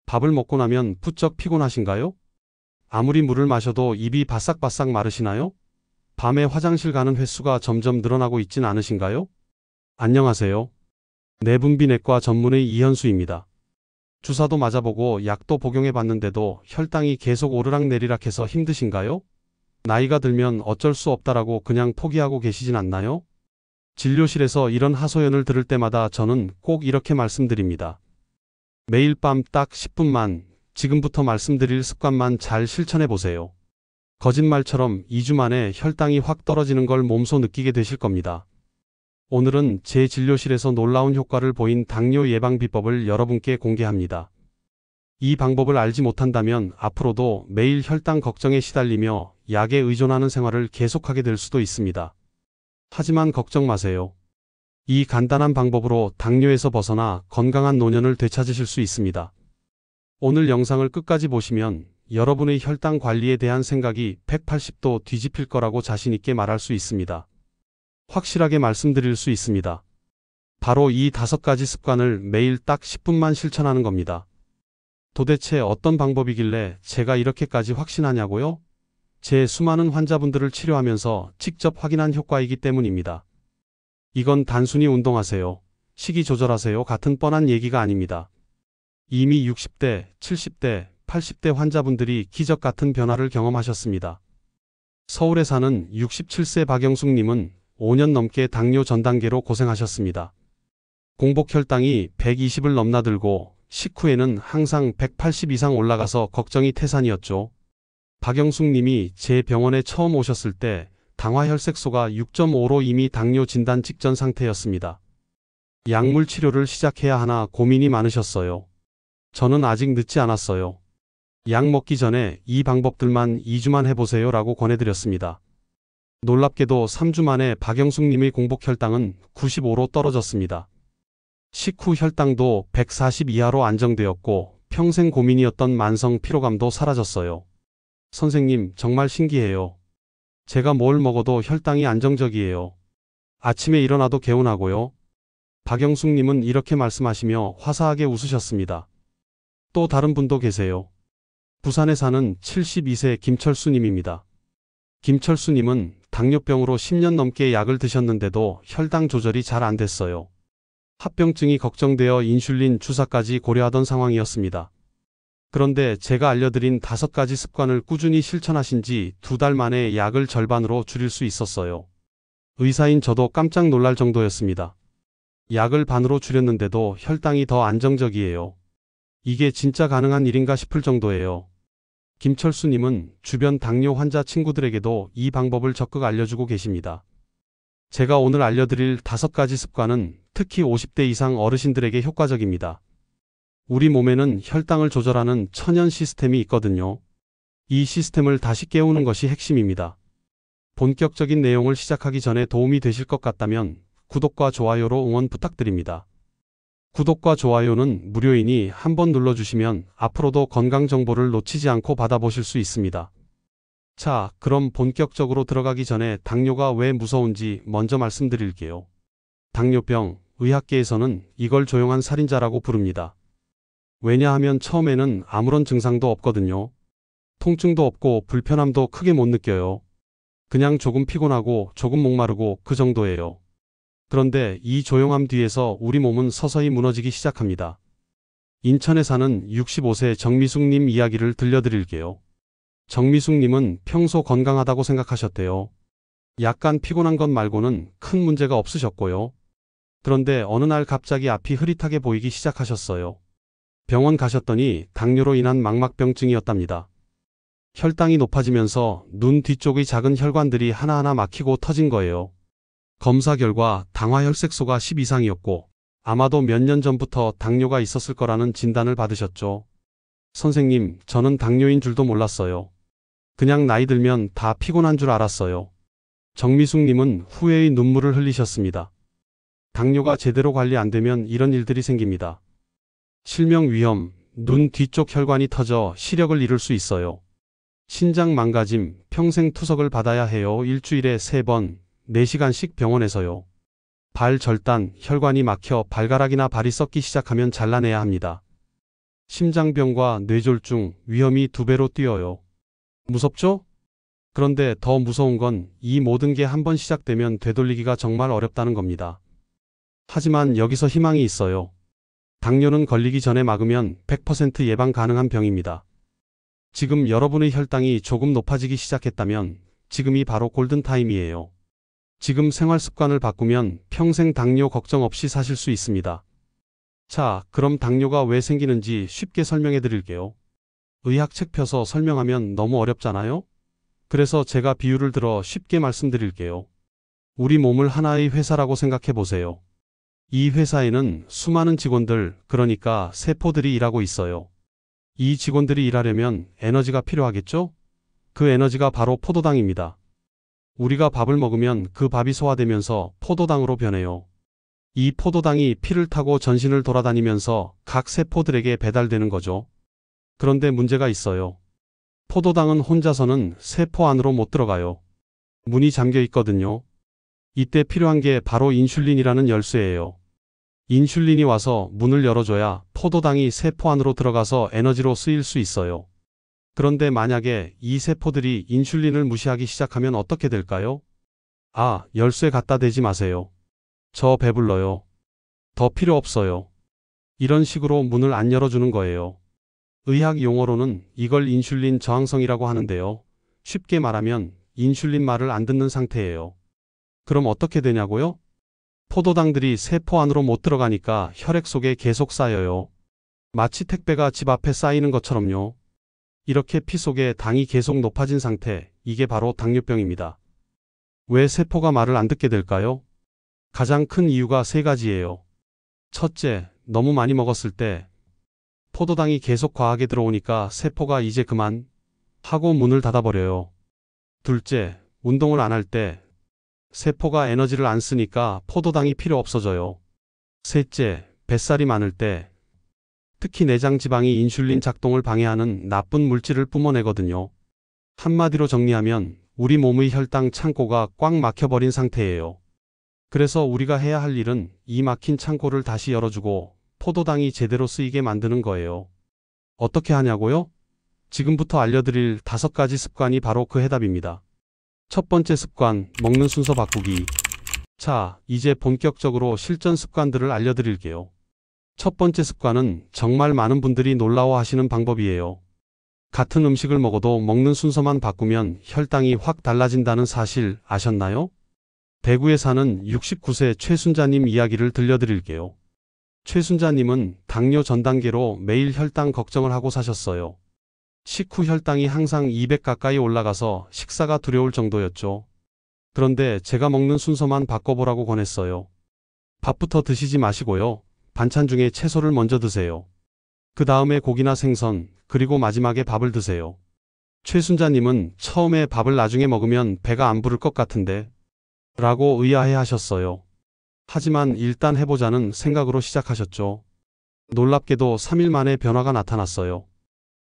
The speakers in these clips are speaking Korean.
밥을 먹고 나면 부쩍 피곤하신가요? 아무리 물을 마셔도 입이 바싹바싹 마르시나요? 밤에 화장실 가는 횟수가 점점 늘어나고 있진 않으신가요? 안녕하세요. 내분비내과 전문의 이현수입니다. 주사도 맞아보고 약도 복용해 봤는데도 혈당이 계속 오르락내리락해서 힘드신가요? 나이가 들면 어쩔 수 없다라고 그냥 포기하고 계시진 않나요? 진료실에서 이런 하소연을 들을 때마다 저는 꼭 이렇게 말씀드립니다. 매일 밤 딱 10분만, 지금부터 말씀드릴 습관만 잘 실천해 보세요. 거짓말처럼 2주 만에 혈당이 확 떨어지는 걸 몸소 느끼게 되실 겁니다. 오늘은 제 진료실에서 놀라운 효과를 보인 당뇨 예방 비법을 여러분께 공개합니다. 이 방법을 알지 못한다면 앞으로도 매일 혈당 걱정에 시달리며 약에 의존하는 생활을 계속하게 될 수도 있습니다. 하지만 걱정 마세요. 이 간단한 방법으로 당뇨에서 벗어나 건강한 노년을 되찾으실 수 있습니다. 오늘 영상을 끝까지 보시면 여러분의 혈당 관리에 대한 생각이 180도 뒤집힐 거라고 자신 있게 말할 수 있습니다. 확실하게 말씀드릴 수 있습니다. 바로 이 5가지 습관을 매일 딱 10분만 실천하는 겁니다. 도대체 어떤 방법이길래 제가 이렇게까지 확신하냐고요? 제 수많은 환자분들을 치료하면서 직접 확인한 효과이기 때문입니다. 이건 단순히 운동하세요, 식이 조절하세요 같은 뻔한 얘기가 아닙니다. 이미 60대, 70대, 80대 환자분들이 기적 같은 변화를 경험하셨습니다. 서울에 사는 67세 박영숙님은 5년 넘게 당뇨 전 단계로 고생하셨습니다. 공복 혈당이 120을 넘나들고 식후에는 항상 180 이상 올라가서 걱정이 태산이었죠. 박영숙님이 제 병원에 처음 오셨을 때 당화혈색소가 6.5로 이미 당뇨 진단 직전 상태였습니다. 약물 치료를 시작해야 하나 고민이 많으셨어요. 저는 아직 늦지 않았어요. 약 먹기 전에 이 방법들만 2주만 해보세요 라고 권해드렸습니다. 놀랍게도 3주 만에 박영숙님의 공복 혈당은 95로 떨어졌습니다. 식후 혈당도 140 이하로 안정되었고 평생 고민이었던 만성 피로감도 사라졌어요. 선생님, 정말 신기해요. 제가 뭘 먹어도 혈당이 안정적이에요. 아침에 일어나도 개운하고요. 박영숙님은 이렇게 말씀하시며 화사하게 웃으셨습니다. 또 다른 분도 계세요. 부산에 사는 72세 김철수님입니다. 김철수님은 당뇨병으로 10년 넘게 약을 드셨는데도 혈당 조절이 잘 안 됐어요. 합병증이 걱정되어 인슐린 주사까지 고려하던 상황이었습니다. 그런데 제가 알려드린 5가지 습관을 꾸준히 실천하신 지 2달 만에 약을 절반으로 줄일 수 있었어요. 의사인 저도 깜짝 놀랄 정도였습니다. 약을 반으로 줄였는데도 혈당이 더 안정적이에요. 이게 진짜 가능한 일인가 싶을 정도예요. 김철수님은 주변 당뇨 환자 친구들에게도 이 방법을 적극 알려주고 계십니다. 제가 오늘 알려드릴 5가지 습관은 특히 50대 이상 어르신들에게 효과적입니다. 우리 몸에는 혈당을 조절하는 천연 시스템이 있거든요. 이 시스템을 다시 깨우는 것이 핵심입니다. 본격적인 내용을 시작하기 전에 도움이 되실 것 같다면 구독과 좋아요로 응원 부탁드립니다. 구독과 좋아요는 무료이니 한번 눌러주시면 앞으로도 건강 정보를 놓치지 않고 받아보실 수 있습니다. 자, 그럼 본격적으로 들어가기 전에 당뇨가 왜 무서운지 먼저 말씀드릴게요. 당뇨병, 의학계에서는 이걸 조용한 살인자라고 부릅니다. 왜냐하면 처음에는 아무런 증상도 없거든요. 통증도 없고 불편함도 크게 못 느껴요. 그냥 조금 피곤하고 조금 목마르고 그 정도예요. 그런데 이 조용함 뒤에서 우리 몸은 서서히 무너지기 시작합니다. 인천에 사는 65세 정미숙님 이야기를 들려드릴게요. 정미숙님은 평소 건강하다고 생각하셨대요. 약간 피곤한 것 말고는 큰 문제가 없으셨고요. 그런데 어느 날 갑자기 앞이 흐릿하게 보이기 시작하셨어요. 병원 가셨더니 당뇨로 인한 망막병증이었답니다. 혈당이 높아지면서 눈 뒤쪽의 작은 혈관들이 하나하나 막히고 터진 거예요. 검사 결과 당화혈색소가 10 이상이었고 아마도 몇 년 전부터 당뇨가 있었을 거라는 진단을 받으셨죠. 선생님, 저는 당뇨인 줄도 몰랐어요. 그냥 나이 들면 다 피곤한 줄 알았어요. 정미숙님은 후회의 눈물을 흘리셨습니다. 당뇨가 제대로 관리 안 되면 이런 일들이 생깁니다. 실명 위험, 눈 뒤쪽 혈관이 터져 시력을 잃을 수 있어요. 신장 망가짐, 평생 투석을 받아야 해요. 일주일에 3번, 4시간씩 병원에서요. 발 절단, 혈관이 막혀 발가락이나 발이 썩기 시작하면 잘라내야 합니다. 심장병과 뇌졸중 위험이 2배로 뛰어요. 무섭죠? 그런데 더 무서운 건 이 모든 게 한번 시작되면 되돌리기가 정말 어렵다는 겁니다. 하지만 여기서 희망이 있어요. 당뇨는 걸리기 전에 막으면 100% 예방 가능한 병입니다. 지금 여러분의 혈당이 조금 높아지기 시작했다면 지금이 바로 골든타임이에요. 지금 생활 습관을 바꾸면 평생 당뇨 걱정 없이 사실 수 있습니다. 자, 그럼 당뇨가 왜 생기는지 쉽게 설명해 드릴게요. 의학책 펴서 설명하면 너무 어렵잖아요? 그래서 제가 비유를 들어 쉽게 말씀드릴게요. 우리 몸을 하나의 회사라고 생각해 보세요. 이 회사에는 수많은 직원들, 그러니까 세포들이 일하고 있어요. 이 직원들이 일하려면 에너지가 필요하겠죠? 그 에너지가 바로 포도당입니다. 우리가 밥을 먹으면 그 밥이 소화되면서 포도당으로 변해요. 이 포도당이 피를 타고 전신을 돌아다니면서 각 세포들에게 배달되는 거죠. 그런데 문제가 있어요. 포도당은 혼자서는 세포 안으로 못 들어가요. 문이 잠겨 있거든요. 이때 필요한 게 바로 인슐린이라는 열쇠예요. 인슐린이 와서 문을 열어줘야 포도당이 세포 안으로 들어가서 에너지로 쓰일 수 있어요. 그런데 만약에 이 세포들이 인슐린을 무시하기 시작하면 어떻게 될까요? 아, 열쇠 갖다 대지 마세요. 저 배불러요. 더 필요 없어요. 이런 식으로 문을 안 열어주는 거예요. 의학 용어로는 이걸 인슐린 저항성이라고 하는데요. 쉽게 말하면 인슐린 말을 안 듣는 상태예요. 그럼 어떻게 되냐고요? 포도당들이 세포 안으로 못 들어가니까 혈액 속에 계속 쌓여요. 마치 택배가 집 앞에 쌓이는 것처럼요. 이렇게 피 속에 당이 계속 높아진 상태, 이게 바로 당뇨병입니다. 왜 세포가 말을 안 듣게 될까요? 가장 큰 이유가 3가지예요. 첫째, 너무 많이 먹었을 때 포도당이 계속 과하게 들어오니까 세포가 이제 그만 하고 문을 닫아버려요. 둘째, 운동을 안 할 때 세포가 에너지를 안 쓰니까 포도당이 필요 없어져요. 셋째, 뱃살이 많을 때 특히 내장 지방이 인슐린 작동을 방해하는 나쁜 물질을 뿜어내거든요. 한마디로 정리하면 우리 몸의 혈당 창고가 꽉 막혀버린 상태예요. 그래서 우리가 해야 할 일은 이 막힌 창고를 다시 열어주고 포도당이 제대로 쓰이게 만드는 거예요. 어떻게 하냐고요? 지금부터 알려드릴 5가지 습관이 바로 그 해답입니다. 첫 번째 습관, 먹는 순서 바꾸기. 자, 이제 본격적으로 실전 습관들을 알려드릴게요. 첫 번째 습관은 정말 많은 분들이 놀라워하시는 방법이에요. 같은 음식을 먹어도 먹는 순서만 바꾸면 혈당이 확 달라진다는 사실 아셨나요? 대구에 사는 69세 최순자님 이야기를 들려드릴게요. 최순자님은 당뇨 전 단계로 매일 혈당 걱정을 하고 사셨어요. 식후 혈당이 항상 200 가까이 올라가서 식사가 두려울 정도였죠. 그런데 제가 먹는 순서만 바꿔보라고 권했어요. 밥부터 드시지 마시고요. 반찬 중에 채소를 먼저 드세요. 그 다음에 고기나 생선, 그리고 마지막에 밥을 드세요. 최순자님은 처음에 밥을 나중에 먹으면 배가 안 부를 것 같은데 라고 의아해 하셨어요. 하지만 일단 해보자는 생각으로 시작하셨죠. 놀랍게도 3일 만에 변화가 나타났어요.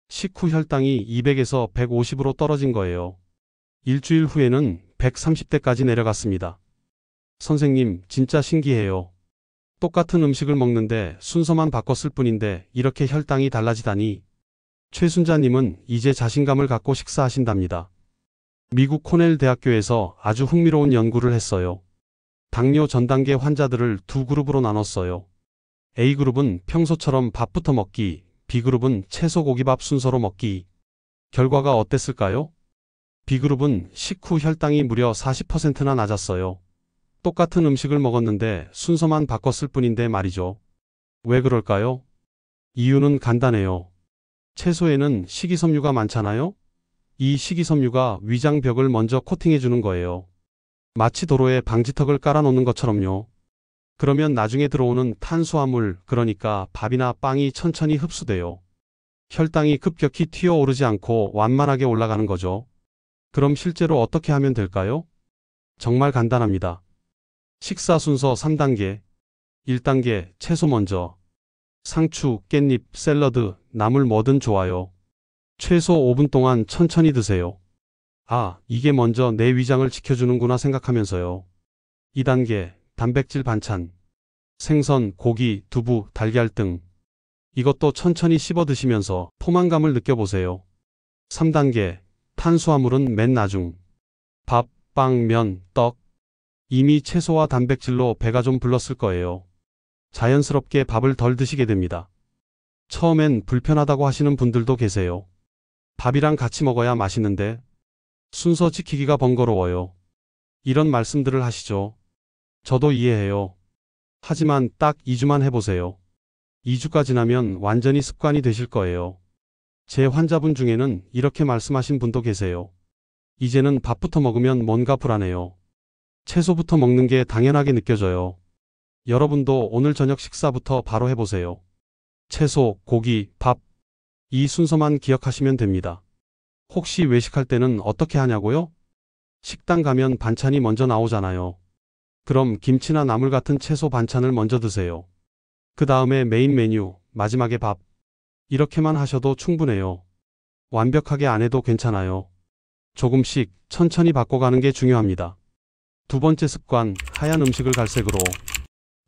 식후 혈당이 200에서 150으로 떨어진 거예요. 일주일 후에는 130대까지 내려갔습니다. 선생님, 진짜 신기해요. 똑같은 음식을 먹는데 순서만 바꿨을 뿐인데 이렇게 혈당이 달라지다니. 최순자님은 이제 자신감을 갖고 식사하신답니다. 미국 코넬 대학교에서 아주 흥미로운 연구를 했어요. 당뇨 전 단계 환자들을 2그룹으로 나눴어요. A그룹은 평소처럼 밥부터 먹기, B그룹은 채소 고기밥 순서로 먹기. 결과가 어땠을까요? B그룹은 식후 혈당이 무려 40%나 낮았어요. 똑같은 음식을 먹었는데 순서만 바꿨을 뿐인데 말이죠. 왜 그럴까요? 이유는 간단해요. 채소에는 식이섬유가 많잖아요? 이 식이섬유가 위장벽을 먼저 코팅해 주는 거예요. 마치 도로에 방지턱을 깔아놓는 것처럼요. 그러면 나중에 들어오는 탄수화물, 그러니까 밥이나 빵이 천천히 흡수돼요. 혈당이 급격히 튀어오르지 않고 완만하게 올라가는 거죠. 그럼 실제로 어떻게 하면 될까요? 정말 간단합니다. 식사 순서 3단계. 1단계, 채소 먼저. 상추, 깻잎, 샐러드, 나물 뭐든 좋아요. 최소 5분 동안 천천히 드세요. 아, 이게 먼저 내 위장을 지켜주는구나 생각하면서요. 2단계, 단백질 반찬. 생선, 고기, 두부, 달걀 등. 이것도 천천히 씹어 드시면서 포만감을 느껴보세요. 3단계. 탄수화물은 맨 나중. 밥, 빵, 면, 떡. 이미 채소와 단백질로 배가 좀 불렀을 거예요. 자연스럽게 밥을 덜 드시게 됩니다. 처음엔 불편하다고 하시는 분들도 계세요. 밥이랑 같이 먹어야 맛있는데 순서 지키기가 번거로워요. 이런 말씀들을 하시죠. 저도 이해해요. 하지만 딱 2주만 해보세요. 2주가 지나면 완전히 습관이 되실 거예요. 제 환자분 중에는 이렇게 말씀하신 분도 계세요. 이제는 밥부터 먹으면 뭔가 불안해요. 채소부터 먹는 게 당연하게 느껴져요. 여러분도 오늘 저녁 식사부터 바로 해보세요. 채소, 고기, 밥. 이 순서만 기억하시면 됩니다. 혹시 외식할 때는 어떻게 하냐고요? 식당 가면 반찬이 먼저 나오잖아요. 그럼 김치나 나물 같은 채소 반찬을 먼저 드세요. 그 다음에 메인 메뉴, 마지막에 밥. 이렇게만 하셔도 충분해요. 완벽하게 안 해도 괜찮아요. 조금씩 천천히 바꿔가는 게 중요합니다. 두 번째 습관, 하얀 음식을 갈색으로.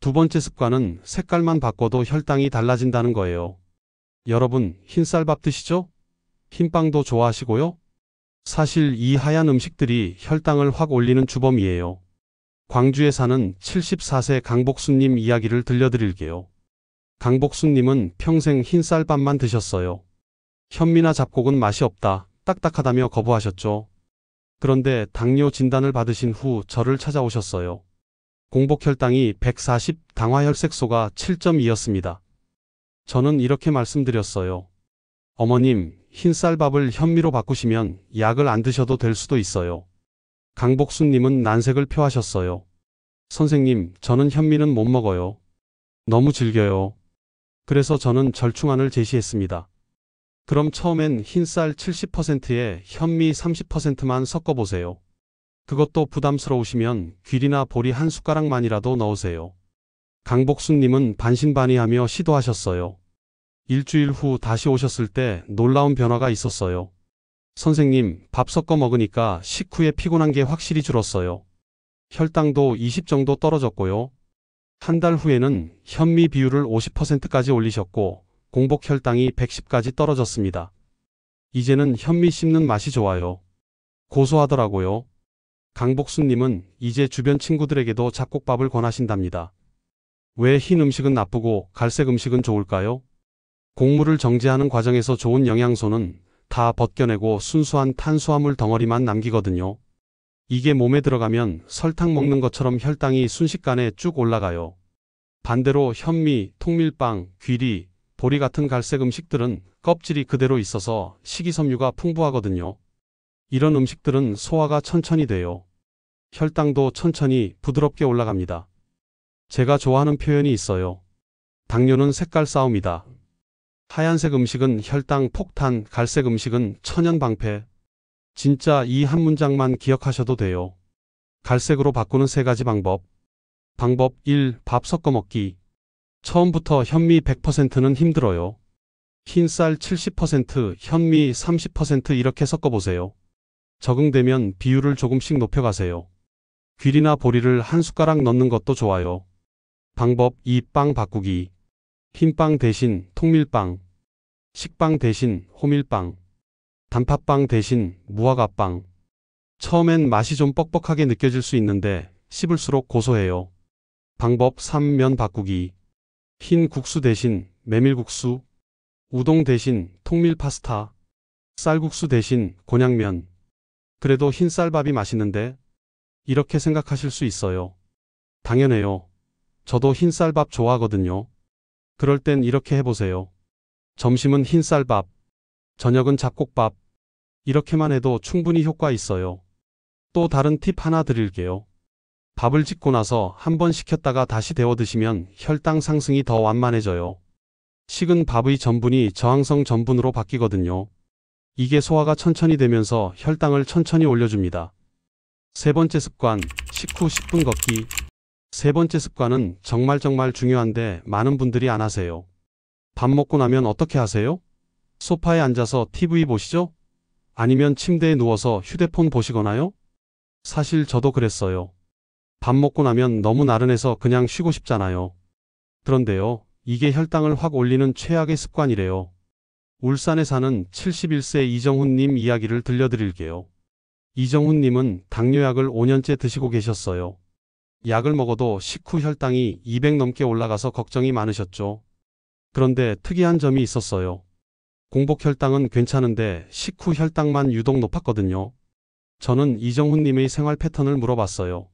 두 번째 습관은 색깔만 바꿔도 혈당이 달라진다는 거예요. 여러분, 흰쌀밥 드시죠? 흰빵도 좋아하시고요? 사실 이 하얀 음식들이 혈당을 확 올리는 주범이에요. 광주에 사는 74세 강복수님 이야기를 들려드릴게요. 강복수님은 평생 흰쌀밥만 드셨어요. 현미나 잡곡은 맛이 없다, 딱딱하다며 거부하셨죠. 그런데 당뇨 진단을 받으신 후 저를 찾아오셨어요. 공복혈당이 140, 당화혈색소가 7.2였습니다. 저는 이렇게 말씀드렸어요. 어머님, 흰쌀밥을 현미로 바꾸시면 약을 안 드셔도 될 수도 있어요. 강복수님은 난색을 표하셨어요. 선생님, 저는 현미는 못 먹어요. 너무 질겨요. 그래서 저는 절충안을 제시했습니다. 그럼 처음엔 흰쌀 70%에 현미 30%만 섞어보세요. 그것도 부담스러우시면 귀리나 보리 한 숟가락만이라도 넣으세요. 강복수님은 반신반의하며 시도하셨어요. 일주일 후 다시 오셨을 때 놀라운 변화가 있었어요. 선생님, 밥 섞어 먹으니까 식후에 피곤한 게 확실히 줄었어요. 혈당도 20 정도 떨어졌고요. 한 달 후에는 현미 비율을 50%까지 올리셨고 공복 혈당이 110까지 떨어졌습니다. 이제는 현미 씹는 맛이 좋아요. 고소하더라고요. 강복수님은 이제 주변 친구들에게도 잡곡밥을 권하신답니다. 왜 흰 음식은 나쁘고 갈색 음식은 좋을까요? 곡물을 정제하는 과정에서 좋은 영양소는 다 벗겨내고 순수한 탄수화물 덩어리만 남기거든요. 이게 몸에 들어가면 설탕 먹는 것처럼 혈당이 순식간에 쭉 올라가요. 반대로 현미, 통밀빵, 귀리, 보리 같은 갈색 음식들은 껍질이 그대로 있어서 식이섬유가 풍부하거든요. 이런 음식들은 소화가 천천히 돼요. 혈당도 천천히 부드럽게 올라갑니다. 제가 좋아하는 표현이 있어요. 당뇨는 색깔 싸움이다. 하얀색 음식은 혈당 폭탄, 갈색 음식은 천연 방패. 진짜 이 한 문장만 기억하셔도 돼요. 갈색으로 바꾸는 3가지 방법. 방법 1. 밥 섞어 먹기. 처음부터 현미 100%는 힘들어요. 흰쌀 70%, 현미 30% 이렇게 섞어보세요. 적응되면 비율을 조금씩 높여가세요. 귀리나 보리를 한 숟가락 넣는 것도 좋아요. 방법 2. 빵 바꾸기. 흰빵 대신 통밀빵. 식빵 대신 호밀빵. 단팥빵 대신 무화과빵. 처음엔 맛이 좀 뻑뻑하게 느껴질 수 있는데 씹을수록 고소해요. 방법 3. 면 바꾸기. 흰 국수 대신 메밀국수. 우동 대신 통밀 파스타. 쌀국수 대신 곤약면. 그래도 흰쌀밥이 맛있는데? 이렇게 생각하실 수 있어요. 당연해요. 저도 흰쌀밥 좋아하거든요. 그럴 땐 이렇게 해보세요. 점심은 흰쌀밥, 저녁은 잡곡밥. 이렇게만 해도 충분히 효과 있어요. 또 다른 팁 하나 드릴게요. 밥을 짓고 나서 한 번 식혔다가 다시 데워 드시면 혈당 상승이 더 완만해져요. 식은 밥의 전분이 저항성 전분으로 바뀌거든요. 이게 소화가 천천히 되면서 혈당을 천천히 올려줍니다. 세 번째 습관, 식후 10분 걷기. 세 번째 습관은 정말 중요한데 많은 분들이 안 하세요. 밥 먹고 나면 어떻게 하세요? 소파에 앉아서 TV 보시죠? 아니면 침대에 누워서 휴대폰 보시거나요? 사실 저도 그랬어요. 밥 먹고 나면 너무 나른해서 그냥 쉬고 싶잖아요. 그런데요, 이게 혈당을 확 올리는 최악의 습관이래요. 울산에 사는 71세 이정훈님 이야기를 들려드릴게요. 이정훈님은 당뇨약을 5년째 드시고 계셨어요. 약을 먹어도 식후 혈당이 200 넘게 올라가서 걱정이 많으셨죠. 그런데 특이한 점이 있었어요. 공복 혈당은 괜찮은데 식후 혈당만 유독 높았거든요. 저는 이정훈님의 생활 패턴을 물어봤어요.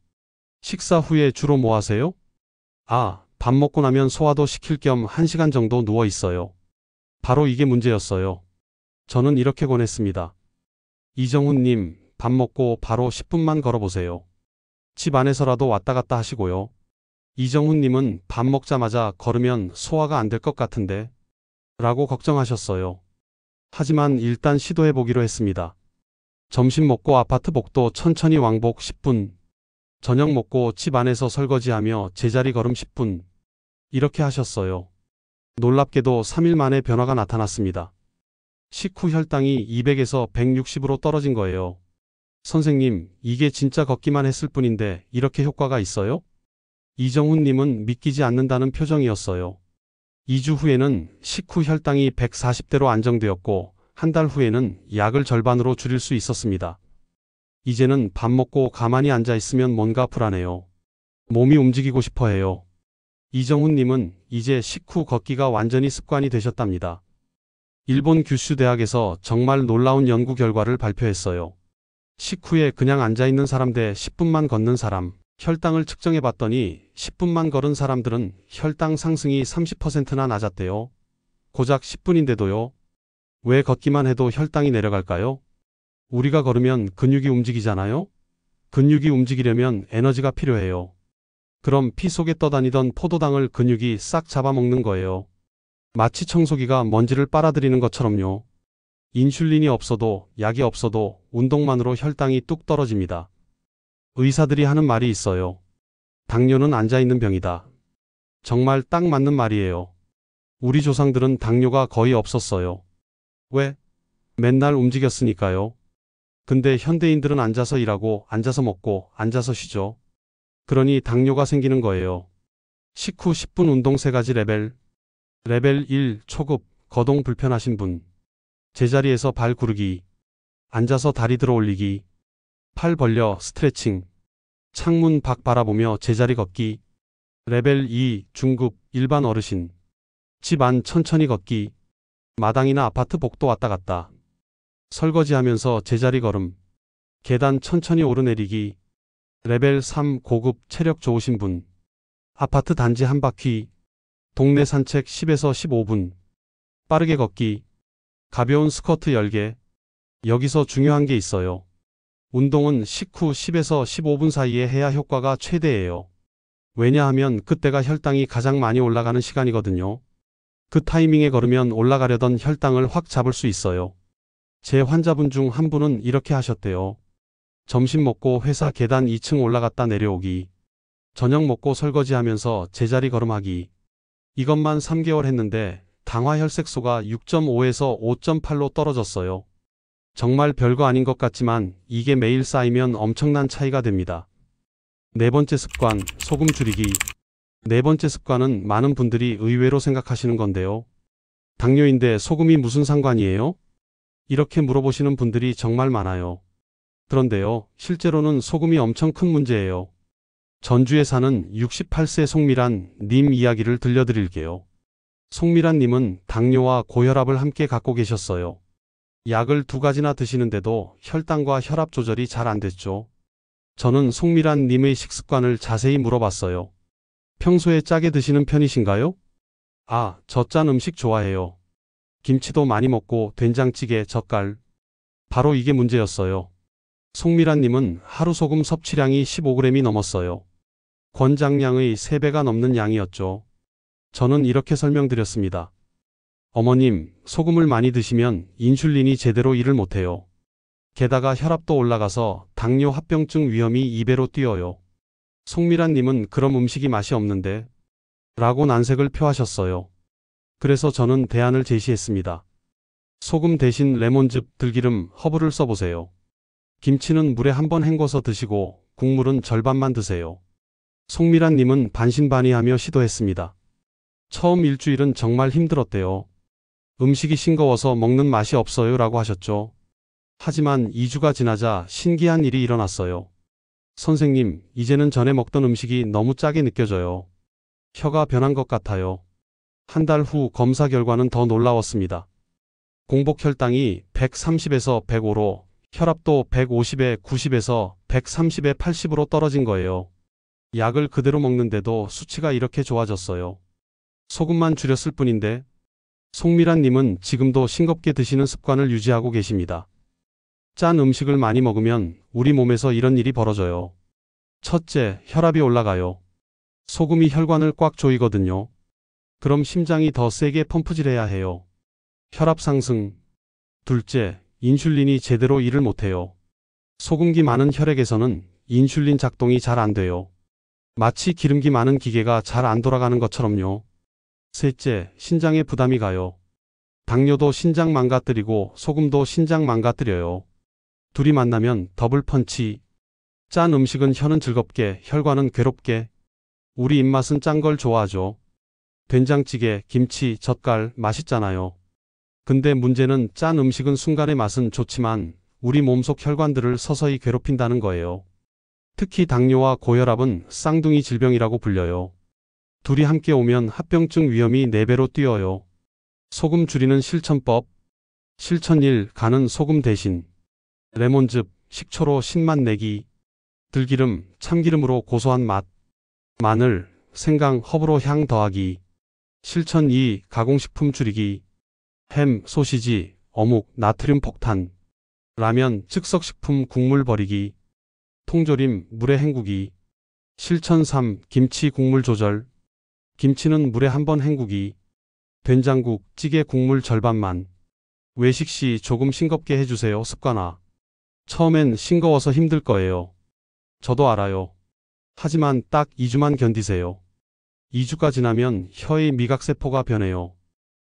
식사 후에 주로 뭐 하세요? 밥 먹고 나면 소화도 시킬 겸 1시간 정도 누워 있어요. 바로 이게 문제였어요. 저는 이렇게 권했습니다. 이정훈님, 밥 먹고 바로 10분만 걸어보세요. 집 안에서라도 왔다 갔다 하시고요. 이정훈님은 밥 먹자마자 걸으면 소화가 안 될 것 같은데 라고 걱정하셨어요. 하지만 일단 시도해보기로 했습니다. 점심 먹고 아파트 복도 천천히 왕복 10분, 저녁 먹고 집 안에서 설거지하며 제자리 걸음 10분, 이렇게 하셨어요. 놀랍게도 3일 만에 변화가 나타났습니다. 식후 혈당이 200에서 160으로 떨어진 거예요. 선생님, 이게 진짜 걷기만 했을 뿐인데 이렇게 효과가 있어요? 이정훈님은 믿기지 않는다는 표정이었어요. 2주 후에는 식후 혈당이 140대로 안정되었고 한 달 후에는 약을 절반으로 줄일 수 있었습니다. 이제는 밥 먹고 가만히 앉아 있으면 뭔가 불안해요. 몸이 움직이고 싶어 해요. 이정훈님은 이제 식후 걷기가 완전히 습관이 되셨답니다. 일본 규슈 대학에서 정말 놀라운 연구 결과를 발표했어요. 식후에 그냥 앉아있는 사람 대 10분만 걷는 사람, 혈당을 측정해 봤더니 10분만 걸은 사람들은 혈당 상승이 30%나 낮았대요. 고작 10분인데도요. 왜 걷기만 해도 혈당이 내려갈까요? 우리가 걸으면 근육이 움직이잖아요? 근육이 움직이려면 에너지가 필요해요. 그럼 피 속에 떠다니던 포도당을 근육이 싹 잡아먹는 거예요. 마치 청소기가 먼지를 빨아들이는 것처럼요. 인슐린이 없어도 약이 없어도 운동만으로 혈당이 뚝 떨어집니다. 의사들이 하는 말이 있어요. 당뇨는 앉아있는 병이다. 정말 딱 맞는 말이에요. 우리 조상들은 당뇨가 거의 없었어요. 왜? 맨날 움직였으니까요. 근데 현대인들은 앉아서 일하고 앉아서 먹고 앉아서 쉬죠. 그러니 당뇨가 생기는 거예요. 식후 10분 운동 3가지 레벨. 레벨 1. 초급, 거동 불편하신 분. 제자리에서 발 구르기. 앉아서 다리 들어 올리기. 팔 벌려 스트레칭. 창문 밖 바라보며 제자리 걷기. 레벨 2. 중급, 일반 어르신. 집 안 천천히 걷기. 마당이나 아파트 복도 왔다 갔다. 설거지하면서 제자리 걸음. 계단 천천히 오르내리기. 레벨 3. 고급, 체력 좋으신 분. 아파트 단지 한 바퀴. 동네 산책 10에서 15분. 빠르게 걷기. 가벼운 스쿼트 10개. 여기서 중요한 게 있어요. 운동은 식후 10에서 15분 사이에 해야 효과가 최대예요. 왜냐하면 그때가 혈당이 가장 많이 올라가는 시간이거든요. 그 타이밍에 걸으면 올라가려던 혈당을 확 잡을 수 있어요. 제 환자분 중 한 분은 이렇게 하셨대요. 점심 먹고 회사 계단 2층 올라갔다 내려오기. 저녁 먹고 설거지하면서 제자리 걸음하기. 이것만 3개월 했는데 당화 혈색소가 6.5에서 5.8로 떨어졌어요. 정말 별거 아닌 것 같지만 이게 매일 쌓이면 엄청난 차이가 됩니다. 네 번째 습관, 소금 줄이기. 네 번째 습관은 많은 분들이 의외로 생각하시는 건데요. 당뇨인데 소금이 무슨 상관이에요? 이렇게 물어보시는 분들이 정말 많아요. 그런데요, 실제로는 소금이 엄청 큰 문제예요. 전주에 사는 68세 송미란 님 이야기를 들려드릴게요. 송미란 님은 당뇨와 고혈압을 함께 갖고 계셨어요. 약을 2가지나 드시는데도 혈당과 혈압 조절이 잘 안 됐죠. 저는 송미란 님의 식습관을 자세히 물어봤어요. 평소에 짜게 드시는 편이신가요? 저 짠 음식 좋아해요. 김치도 많이 먹고 된장찌개, 젓갈. 바로 이게 문제였어요. 송미란 님은 하루 소금 섭취량이 15g이 넘었어요. 권장량의 3배가 넘는 양이었죠. 저는 이렇게 설명드렸습니다. 어머님, 소금을 많이 드시면 인슐린이 제대로 일을 못해요. 게다가 혈압도 올라가서 당뇨 합병증 위험이 2배로 뛰어요. 송미란 님은 그럼 음식이 맛이 없는데? 라고 난색을 표하셨어요. 그래서 저는 대안을 제시했습니다. 소금 대신 레몬즙, 들기름, 허브를 써보세요. 김치는 물에 한번 헹궈서 드시고 국물은 절반만 드세요. 송미란 님은 반신반의하며 시도했습니다. 처음 일주일은 정말 힘들었대요. 음식이 싱거워서 먹는 맛이 없어요 라고 하셨죠. 하지만 2주가 지나자 신기한 일이 일어났어요. 선생님, 이제는 전에 먹던 음식이 너무 짜게 느껴져요. 혀가 변한 것 같아요. 한 달 후 검사 결과는 더 놀라웠습니다. 공복 혈당이 130에서 105로, 혈압도 150에 90에서 130에 80으로 떨어진 거예요. 약을 그대로 먹는데도 수치가 이렇게 좋아졌어요. 소금만 줄였을 뿐인데. 송미란 님은 지금도 싱겁게 드시는 습관을 유지하고 계십니다. 짠 음식을 많이 먹으면 우리 몸에서 이런 일이 벌어져요. 첫째, 혈압이 올라가요. 소금이 혈관을 꽉 조이거든요. 그럼 심장이 더 세게 펌프질해야 해요. 혈압 상승. 둘째, 인슐린이 제대로 일을 못해요. 소금기 많은 혈액에서는 인슐린 작동이 잘 안 돼요. 마치 기름기 많은 기계가 잘 안 돌아가는 것처럼요. 셋째, 신장에 부담이 가요. 당뇨도 신장 망가뜨리고 소금도 신장 망가뜨려요. 둘이 만나면 더블 펀치. 짠 음식은 혀는 즐겁게, 혈관은 괴롭게. 우리 입맛은 짠 걸 좋아하죠. 된장찌개, 김치, 젓갈 맛있잖아요. 근데 문제는 짠 음식은 순간의 맛은 좋지만 우리 몸속 혈관들을 서서히 괴롭힌다는 거예요. 특히 당뇨와 고혈압은 쌍둥이 질병이라고 불려요. 둘이 함께 오면 합병증 위험이 4배로 뛰어요. 소금 줄이는 실천법. 실천 1. 간은 소금 대신. 레몬즙, 식초로 신맛 내기. 들기름, 참기름으로 고소한 맛. 마늘, 생강, 허브로 향 더하기. 실천 2. 가공식품 줄이기. 햄, 소시지, 어묵, 나트륨 폭탄. 라면, 즉석식품 국물 버리기. 통조림, 물에 헹구기. 실천 3. 김치 국물 조절. 김치는 물에 한번 헹구기. 된장국, 찌개 국물 절반만. 외식 시 조금 싱겁게 해주세요. 습관화. 처음엔 싱거워서 힘들 거예요. 저도 알아요. 하지만 딱 2주만 견디세요. 2주가 지나면 혀의 미각세포가 변해요.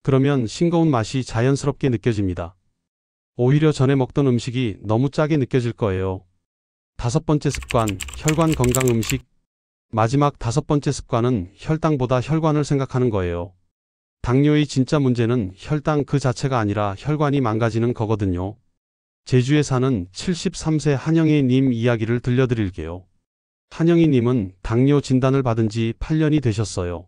그러면 싱거운 맛이 자연스럽게 느껴집니다. 오히려 전에 먹던 음식이 너무 짜게 느껴질 거예요. 5번째 습관, 혈관 건강 음식. 마지막 5번째 습관은 혈당보다 혈관을 생각하는 거예요. 당뇨의 진짜 문제는 혈당 그 자체가 아니라 혈관이 망가지는 거거든요. 제주에 사는 73세 한영애 님 이야기를 들려드릴게요. 한영희 님은 당뇨 진단을 받은 지 8년이 되셨어요.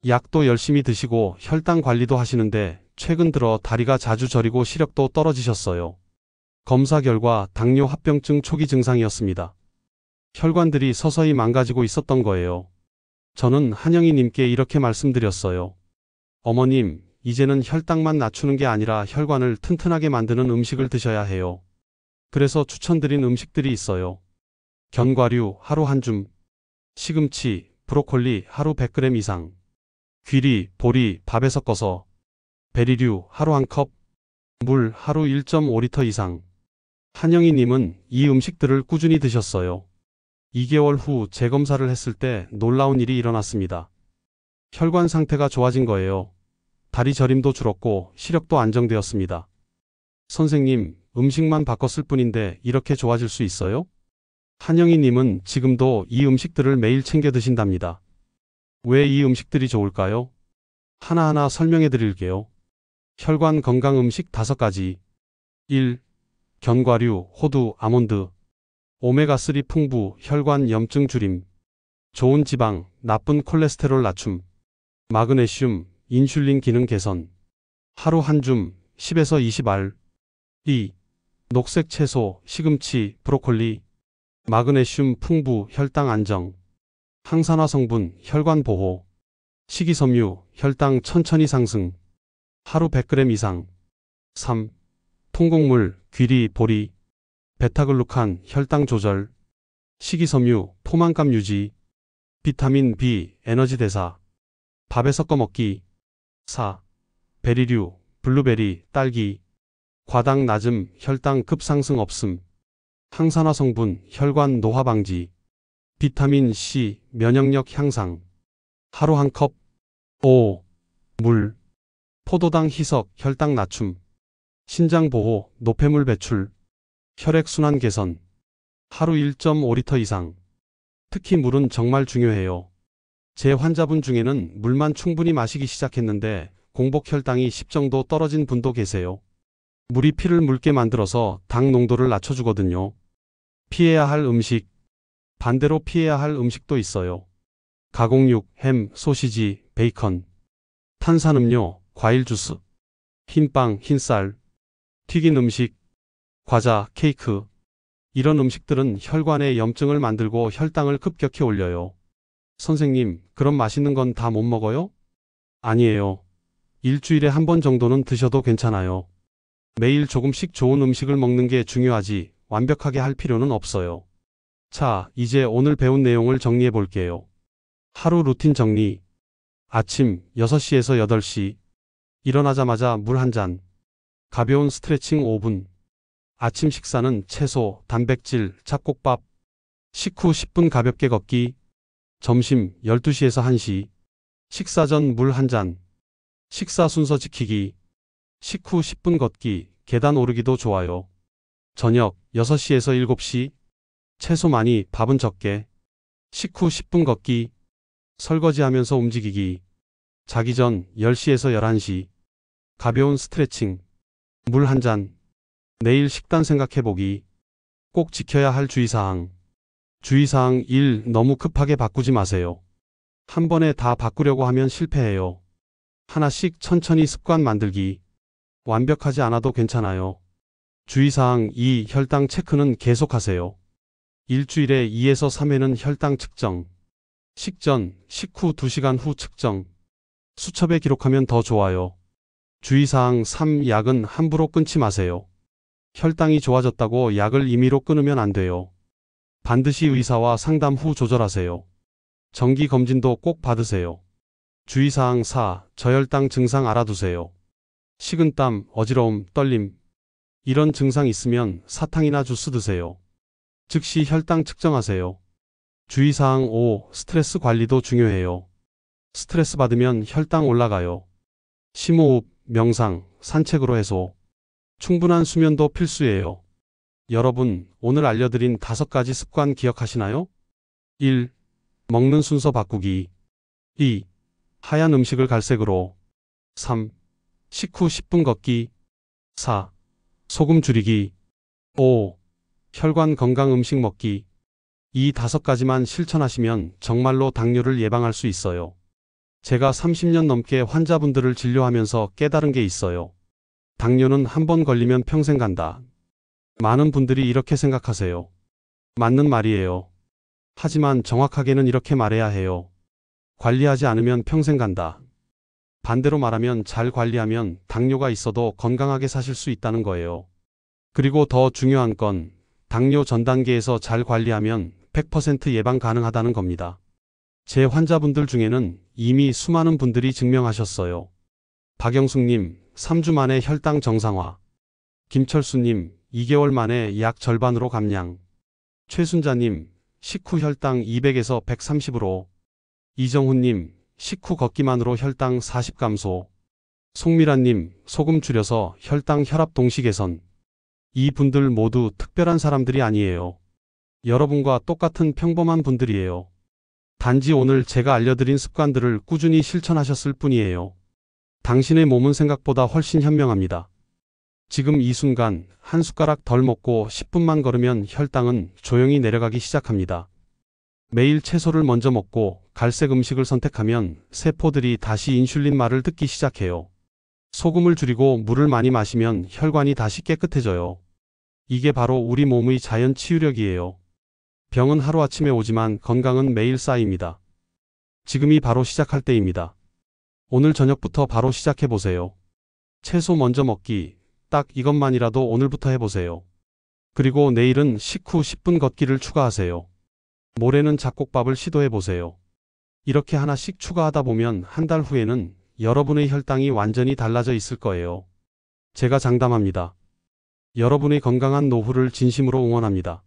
약도 열심히 드시고 혈당 관리도 하시는데 최근 들어 다리가 자주 저리고 시력도 떨어지셨어요. 검사 결과 당뇨 합병증 초기 증상이었습니다. 혈관들이 서서히 망가지고 있었던 거예요. 저는 한영희 님께 이렇게 말씀드렸어요. 어머님, 이제는 혈당만 낮추는 게 아니라 혈관을 튼튼하게 만드는 음식을 드셔야 해요. 그래서 추천드린 음식들이 있어요. 견과류 하루 한 줌, 시금치, 브로콜리 하루 100g 이상, 귀리, 보리 밥에 섞어서, 베리류 하루 한 컵, 물 하루 1.5리터 이상. 한영희 님은 이 음식들을 꾸준히 드셨어요. 2개월 후 재검사를 했을 때 놀라운 일이 일어났습니다. 혈관 상태가 좋아진 거예요. 다리 저림도 줄었고 시력도 안정되었습니다. 선생님, 음식만 바꿨을 뿐인데 이렇게 좋아질 수 있어요? 한영희 님은 지금도 이 음식들을 매일 챙겨 드신답니다. 왜 이 음식들이 좋을까요? 하나하나 설명해 드릴게요. 혈관 건강 음식 5가지. 1. 견과류, 호두, 아몬드. 오메가3 풍부, 혈관 염증 줄임. 좋은 지방, 나쁜 콜레스테롤 낮춤. 마그네슘, 인슐린 기능 개선. 하루 한 줌, 10에서 20알. 2. 녹색 채소, 시금치, 브로콜리. 마그네슘 풍부, 혈당 안정. 항산화 성분, 혈관 보호. 식이섬유, 혈당 천천히 상승. 하루 100g 이상. 3. 통곡물, 귀리, 보리. 베타글루칸, 혈당 조절. 식이섬유, 포만감 유지. 비타민 B, 에너지 대사. 밥에 섞어 먹기. 4. 베리류, 블루베리, 딸기. 과당 낮음, 혈당 급상승 없음. 항산화 성분, 혈관 노화 방지. 비타민 C, 면역력 향상. 하루 한 컵. 5. 물. 포도당 희석, 혈당 낮춤. 신장 보호, 노폐물 배출. 혈액순환 개선. 하루 1.5리터 이상. 특히 물은 정말 중요해요. 제 환자분 중에는 물만 충분히 마시기 시작했는데 공복 혈당이 10 정도 떨어진 분도 계세요. 물이 피를 묽게 만들어서 당 농도를 낮춰주거든요. 피해야 할 음식. 반대로 피해야 할 음식도 있어요. 가공육, 햄, 소시지, 베이컨, 탄산음료, 과일 주스, 흰빵, 흰쌀, 튀긴 음식, 과자, 케이크. 이런 음식들은 혈관에 염증을 만들고 혈당을 급격히 올려요. 선생님, 그럼 맛있는 건 다 못 먹어요? 아니에요. 일주일에 한 번 정도는 드셔도 괜찮아요. 매일 조금씩 좋은 음식을 먹는 게 중요하지 완벽하게 할 필요는 없어요. 자, 이제 오늘 배운 내용을 정리해 볼게요. 하루 루틴 정리. 아침 6시에서 8시. 일어나자마자 물 한 잔. 가벼운 스트레칭 5분. 아침 식사는 채소, 단백질, 잡곡밥. 식후 10분 가볍게 걷기. 점심 12시에서 1시. 식사 전 물 한 잔. 식사 순서 지키기. 식후 10분 걷기, 계단 오르기도 좋아요. 저녁 6시에서 7시. 채소 많이, 밥은 적게. 식후 10분 걷기. 설거지하면서 움직이기. 자기 전 10시에서 11시. 가벼운 스트레칭. 물 한 잔. 내일 식단 생각해보기. 꼭 지켜야 할 주의사항. 주의사항 1. 너무 급하게 바꾸지 마세요. 한 번에 다 바꾸려고 하면 실패해요. 하나씩 천천히 습관 만들기. 완벽하지 않아도 괜찮아요. 주의사항 2. 혈당 체크는 계속하세요. 일주일에 2에서 3회는 혈당 측정. 식전, 식후 2시간 후 측정. 수첩에 기록하면 더 좋아요. 주의사항 3. 약은 함부로 끊지 마세요. 혈당이 좋아졌다고 약을 임의로 끊으면 안 돼요. 반드시 의사와 상담 후 조절하세요. 정기검진도 꼭 받으세요. 주의사항 4. 저혈당 증상 알아두세요. 식은땀, 어지러움, 떨림. 이런 증상 있으면 사탕이나 주스 드세요. 즉시 혈당 측정하세요. 주의사항 5. 스트레스 관리도 중요해요. 스트레스 받으면 혈당 올라가요. 심호흡, 명상, 산책으로 해소. 충분한 수면도 필수예요. 여러분, 오늘 알려드린 5가지 습관 기억하시나요? 1. 먹는 순서 바꾸기. 2. 하얀 음식을 갈색으로. 3. 식후 10분 걷기. 4. 소금 줄이기. 5. 혈관 건강 음식 먹기. 이 5가지만 실천하시면 정말로 당뇨를 예방할 수 있어요. 제가 30년 넘게 환자분들을 진료하면서 깨달은 게 있어요. 당뇨는 한 번 걸리면 평생 간다. 많은 분들이 이렇게 생각하세요. 맞는 말이에요. 하지만 정확하게는 이렇게 말해야 해요. 관리하지 않으면 평생 간다. 반대로 말하면 잘 관리하면 당뇨가 있어도 건강하게 사실 수 있다는 거예요. 그리고 더 중요한 건 당뇨 전 단계에서 잘 관리하면 100% 예방 가능하다는 겁니다. 제 환자분들 중에는 이미 수많은 분들이 증명하셨어요. 박영숙님, 3주 만에 혈당 정상화. 김철수님, 2개월 만에 약 절반으로 감량. 최순자님, 식후 혈당 200에서 130으로. 이정훈님, 식후 걷기만으로 혈당 40 감소. 송미라님, 소금 줄여서 혈당 혈압 동시 개선. 이 분들 모두 특별한 사람들이 아니에요. 여러분과 똑같은 평범한 분들이에요. 단지 오늘 제가 알려드린 습관들을 꾸준히 실천하셨을 뿐이에요. 당신의 몸은 생각보다 훨씬 현명합니다. 지금 이 순간 한 숟가락 덜 먹고 10분만 걸으면 혈당은 조용히 내려가기 시작합니다. 매일 채소를 먼저 먹고 갈색 음식을 선택하면 세포들이 다시 인슐린 말을 듣기 시작해요. 소금을 줄이고 물을 많이 마시면 혈관이 다시 깨끗해져요. 이게 바로 우리 몸의 자연 치유력이에요. 병은 하루아침에 오지만 건강은 매일 쌓입니다. 지금이 바로 시작할 때입니다. 오늘 저녁부터 바로 시작해보세요. 채소 먼저 먹기, 딱 이것만이라도 오늘부터 해보세요. 그리고 내일은 식후 10분 걷기를 추가하세요. 모레는 잡곡밥을 시도해보세요. 이렇게 하나씩 추가하다 보면 한 달 후에는 여러분의 혈당이 완전히 달라져 있을 거예요. 제가 장담합니다. 여러분의 건강한 노후를 진심으로 응원합니다.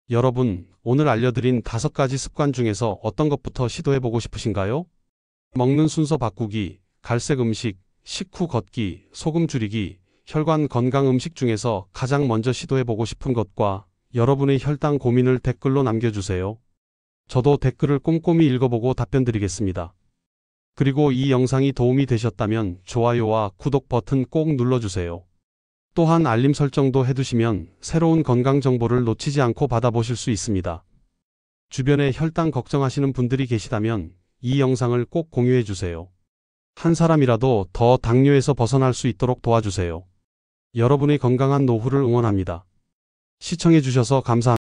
여러분, 오늘 알려드린 5가지 습관 중에서 어떤 것부터 시도해보고 싶으신가요? 먹는 순서 바꾸기, 갈색 음식, 식후 걷기, 소금 줄이기, 혈관 건강 음식 중에서 가장 먼저 시도해보고 싶은 것과 여러분의 혈당 고민을 댓글로 남겨주세요. 저도 댓글을 꼼꼼히 읽어보고 답변 드리겠습니다. 그리고 이 영상이 도움이 되셨다면 좋아요와 구독 버튼 꼭 눌러주세요. 또한 알림 설정도 해두시면 새로운 건강 정보를 놓치지 않고 받아보실 수 있습니다. 주변에 혈당 걱정하시는 분들이 계시다면 이 영상을 꼭 공유해 주세요. 한 사람이라도 더 당뇨에서 벗어날 수 있도록 도와주세요. 여러분의 건강한 노후를 응원합니다. 시청해 주셔서 감사합니다.